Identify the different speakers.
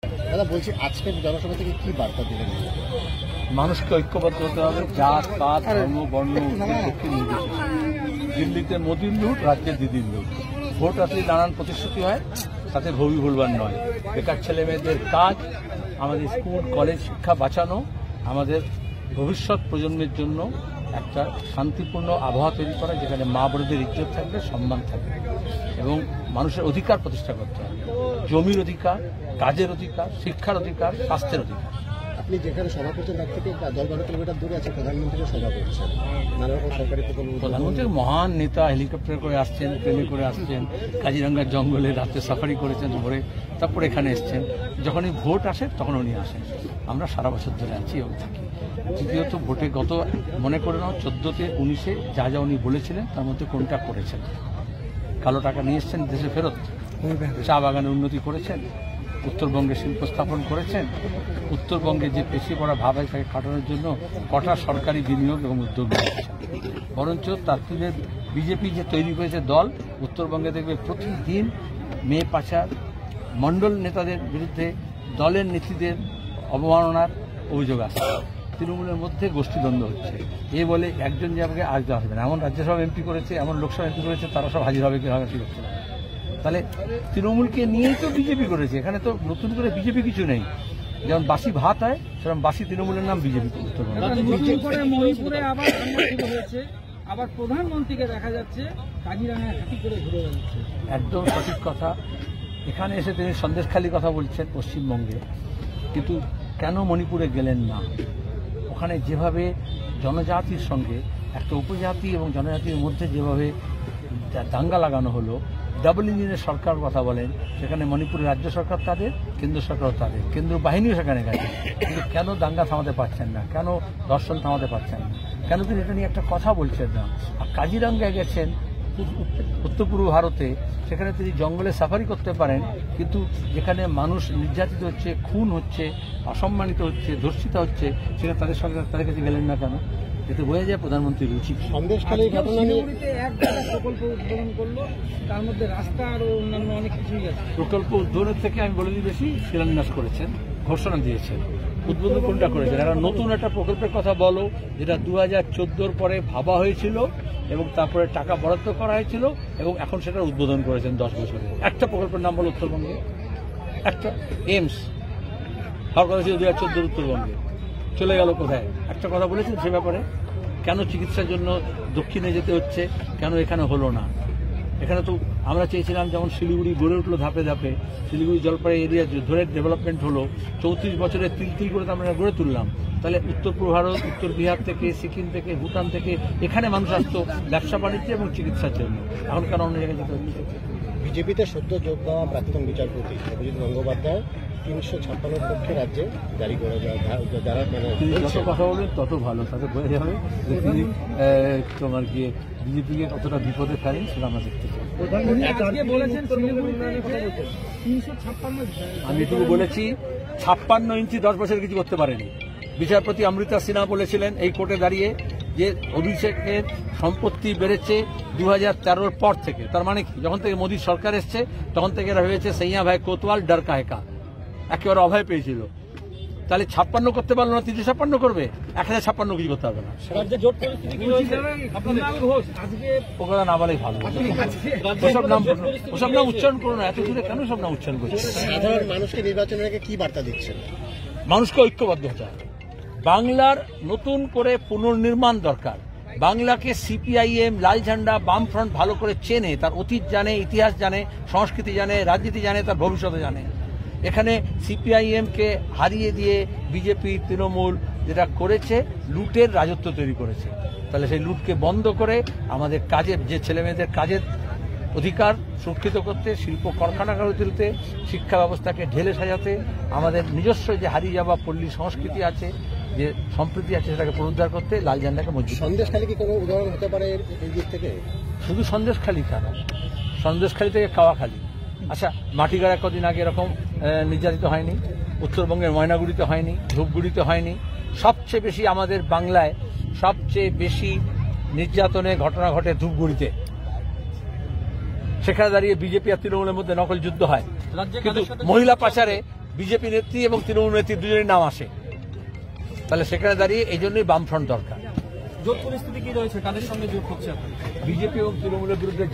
Speaker 1: দাদা বলছি, আজকের জনসভা থেকে কি বার্তা দিলেন?
Speaker 2: মানুষকে ঐক্যবদ্ধ হতে হবে, জাত পাত ধর্ম বর্ণ দক্ষিণ নির্বিশেষে। দিল্লিতে মোদির লুট, রাজ্যে দিদির লুট। ভোট আসলে নানান প্রতিশ্রুতি হয়, তাতে ভবি ভুলবার নয়। বেকার ছেলে মেয়েদের কাজ, আমাদের স্কুল কলেজ শিক্ষা বাঁচানো, আমাদের ভবিষ্যৎ প্রজন্মের জন্য একটা শান্তিপূর্ণ আবহাওয়া তৈরি করা, যেখানে মা বোনদের ইজ্জত থাকবে, সম্মান থাকবে এবং মানুষের অধিকার প্রতিষ্ঠা করতে হবে। জমির অধিকার, কাজের অধিকার, শিক্ষার অধিকার, স্বাস্থ্যের অধিকার।
Speaker 1: আপনি যেখানে সভা করছেন তার থেকে 10-12 কিলোমিটার দূরে আছে প্রধানমন্ত্রীর সভা করছেন, নানা রকম সরকারি প্রকল্প।
Speaker 2: প্রধানমন্ত্রীর মহান নেতা, হেলিকপ্টার করে আসছেন, ট্রেনে করে আসছেন, কাজিরাঙ্গার জঙ্গলে রাত্রে সাফারি করেছেন ভোরে, তারপর এখানে এসছেন। যখনই ভোট আসে তখন উনি আসেন। আমরা সারা বছর ধরে আছি এবং থাকি। দ্বিতীয়ত ভোটে গত মনে করে নাও 14-তে 19-এ যা যা উনি বলেছিলেন তার মধ্যে কোনটা করেছেন? কালো টাকা নিয়ে এসছেন দেশে ফেরত, চা বাগানে উন্নতি করেছেন, উত্তরবঙ্গে শিল্প স্থাপন করেছেন, উত্তরবঙ্গে যে পেছিয়ে পড়া ভাব তাকে কাটানোর জন্য কটা সরকারি বিনিয়োগ এবং উদ্যোগ নিয়েছেন। বরঞ্চ তার তুলে বিজেপি যে তৈরি করেছে দল, উত্তরবঙ্গে দেখবে প্রতিদিন মেয়ে পাচার, মণ্ডল নেতাদের বিরুদ্ধে দলের নেত্রীদের অবমাননার অভিযোগ আসছে। তৃণমূলের মধ্যে গোষ্ঠীদ্বন্দ্ব হচ্ছে। এ বলে একজন যে আমাকে আজ আসবে না, এমন রাজ্যসভা এমপি করেছে, এমন লোকসভা এমপি করেছে, তারা সব হাজির হবে কি হবে ঠিক হচ্ছে না। তাহলে তৃণমূলকে নিয়েই তো বিজেপি করেছে, এখানে তো নতুন করে বিজেপি কিছু নেই। যেমন বাসি ভাত হয়, সেরকম বাসি তৃণমূলের নাম বিজেপি।
Speaker 3: মণিপুরে আবার হয়েছে, আবার প্রধানমন্ত্রীকে দেখা যাচ্ছে কাজিরাঙ্গায় হাতি করে ঘুরে বেড়াচ্ছে।
Speaker 2: একদম সঠিক কথা। এখানে এসে তিনি সন্দেশখালী কথা বলছেন পশ্চিমবঙ্গে, কিন্তু কেন মণিপুরে গেলেন না? ওখানে যেভাবে জনজাতির সঙ্গে একটা উপজাতি এবং জনজাতির মধ্যে যেভাবে দাঙ্গা লাগানো হলো, ডাবল ইঞ্জিনের সরকার কথা বলেন, সেখানে মণিপুরের রাজ্য সরকার তাদের, কেন্দ্র সরকারও তাদের, কেন্দ্র বাহিনীও সেখানে গেছে। কিন্তু কেন দাঙ্গা থামাতে পারছেন না? কেন দর্শন থামাতে পারছেন না? কেন তিনি এটা নিয়ে একটা কথা বলছেন না? আর কাজিরাঙ্গায় গেছেন উত্তর পূর্ব ভারতে, সেখানে তিনি জঙ্গলে সাফারি করতে পারেন, কিন্তু যেখানে মানুষ নির্যাতিত হচ্ছে, খুন হচ্ছে, অসম্মানিত হচ্ছে, ধর্ষিত হচ্ছে, সেখানে তাদের সঙ্গে তাদের কাছে গেলেন না কেন? এতে বোঝা যায় প্রধানমন্ত্রীর রুচি।
Speaker 1: সন্দেশখালীর ঘটনা নিয়ে
Speaker 3: এক প্রকল্প উদ্বোধন করলো, তার মধ্যে রাস্তা আরো অন্যান্য অনেক কিছুই আছে।
Speaker 2: প্রকল্প উদ্বোধনের থেকে আমি বলে দিই বেশি শিলান্যাস করেছেন, ঘোষণা দিয়েছেন। উদ্বোধন কোনটা করেছেন? একটা নতুন একটা প্রকল্পের কথা বলো, যেটা 2014-র পরে ভাবা হয়েছিল এবং তারপরে টাকা বরাদ্দ করা হয়েছিল এবং এখন সেটা উদ্বোধন করেছেন 10 বছরে। একটা প্রকল্পের নাম বলো উত্তরবঙ্গে, একটা এইমস হওয়ার কথা ছিল 2014 উত্তরবঙ্গে, চলে গেল কোথায়? একটা কথা বলেছেন সে ব্যাপারে? কেন চিকিৎসার জন্য দক্ষিণে যেতে হচ্ছে, কেন এখানে হলো না? এখানে তো আমরা চেয়েছিলাম যেমন শিলিগুড়ি গড়ে উঠলো ধাপে ধাপে, শিলিগুড়ি জলপাইগুড়ি এরিয়া ধরে ডেভেলপমেন্ট হলো, 34 বছরে তিল তিল করে আমরা গড়ে তুললাম। তাহলে উত্তর পূর্ব ভারত, উত্তর বিহার থেকে, সিকিম থেকে, ভুটান থেকে এখানে মানুষ আসতো ব্যবসা বাণিজ্য এবং চিকিৎসার জন্য। এখন কেন অন্য জায়গায় যেতে হচ্ছে?
Speaker 1: বিজেপিতে সদ্য যোগ দেওয়া প্রাক্তন বিচারপতি অভিজিৎ গঙ্গোপাধ্যায় 356 পক্ষে রাজ্যে জারি করে যারা
Speaker 2: তিনি যত কথা বলবেন তত ভালো, তাতে বোঝা যাবে যে তিনি তোমার গিয়ে বিজেপিকে কতটা বিপদে ফেলেন, সেটা আমরা দেখতে চাই। আমি এটুকু বলেছি, 56 ইঞ্চি 10 বছর কিছু করতে পারেনি। বিচারপতি অমৃতা সিনহা বলেছিলেন এই কোর্টে দাঁড়িয়ে যে অভিষেকের সম্পত্তি বেড়েছে 2013-র পর থেকে। তার মানে কি? যখন থেকে মোদী সরকার এসছে তখন থেকে এরা ভেবেছে সৈয়া ভাই কোতওয়াল ডর কাহেকা, একেবারে অভয় পেয়েছিল। তাহলে 56 করতে পারলো না, 356 করবে? 1056 কিছু করতে হবে না। ওরা না বলেই ভালো। ওসব নাম উচ্চারণ করো না, এত দূরে কেন সব নাম উচ্চারণ করছে?
Speaker 1: সাধারণ মানুষকে নির্বাচনের আগে কি বার্তা দিচ্ছেন?
Speaker 2: মানুষকে ঐক্যবদ্ধ হতে হবে। বাংলার নতুন করে পুনর্নির্মাণ দরকার। বাংলাকে সিপিআইএম, লাল ঝান্ডা, বামফ্রন্ট ভালো করে চেনে, তার অতীত জানে, ইতিহাস জানে, সংস্কৃতি জানে, রাজনীতি জানে, তার ভবিষ্যতে জানে। এখানে সিপিআইএমকে হারিয়ে দিয়ে বিজেপি, তৃণমূল যেটা করেছে, লুটের রাজত্ব তৈরি করেছে। তাহলে সেই লুটকে বন্ধ করে আমাদের কাজের যে ছেলেমেয়েদের কাজের অধিকার সুরক্ষিত করতে, শিল্প কারখানা গড়ে তুলতে, শিক্ষা ব্যবস্থাকে ঢেলে সাজাতে, আমাদের নিজস্ব যে হারিয়ে যাওয়া পল্লী সংস্কৃতি আছে, যে সম্প্রীতি আছে, সেটাকে পুনরুদ্ধার করতে লাল ঝান্ডাকে মজবুত।
Speaker 1: সন্দেশখালী কি কোনো উদাহরণ হতে পারে এই দিক থেকে?
Speaker 2: শুধু সন্দেশখালী কেন, সন্দেশখালী থেকে কাওয়াখালী। আচ্ছা, মাটিগাড়া কদিন আগে এরকম নির্যাতিত হয়নি? উত্তরবঙ্গের ময়নাগুড়িতে হয়নি? ধূপগুড়িতে হয়নি? সবচেয়ে বেশি আমাদের বাংলায় সবচেয়ে বেশি নির্যাতনের ঘটনা ঘটে ধূপগুড়িতে। সেখানে দাঁড়িয়ে বিজেপি আর তৃণমূলের মধ্যে নকল যুদ্ধ হয়, কিন্তু মহিলা পাচারে বিজেপি নেত্রী এবং তৃণমূল নেত্রী দুজনের নাম আসে, তাহলে সেখানে দাঁড়িয়ে এই জন্যই বামফ্রন্ট দরকার।
Speaker 3: জোট পরিস্থিতি কি রয়েছে, কাদের সঙ্গে জোট হচ্ছে?
Speaker 2: বিজেপি এবং তৃণমূলের বিরুদ্ধে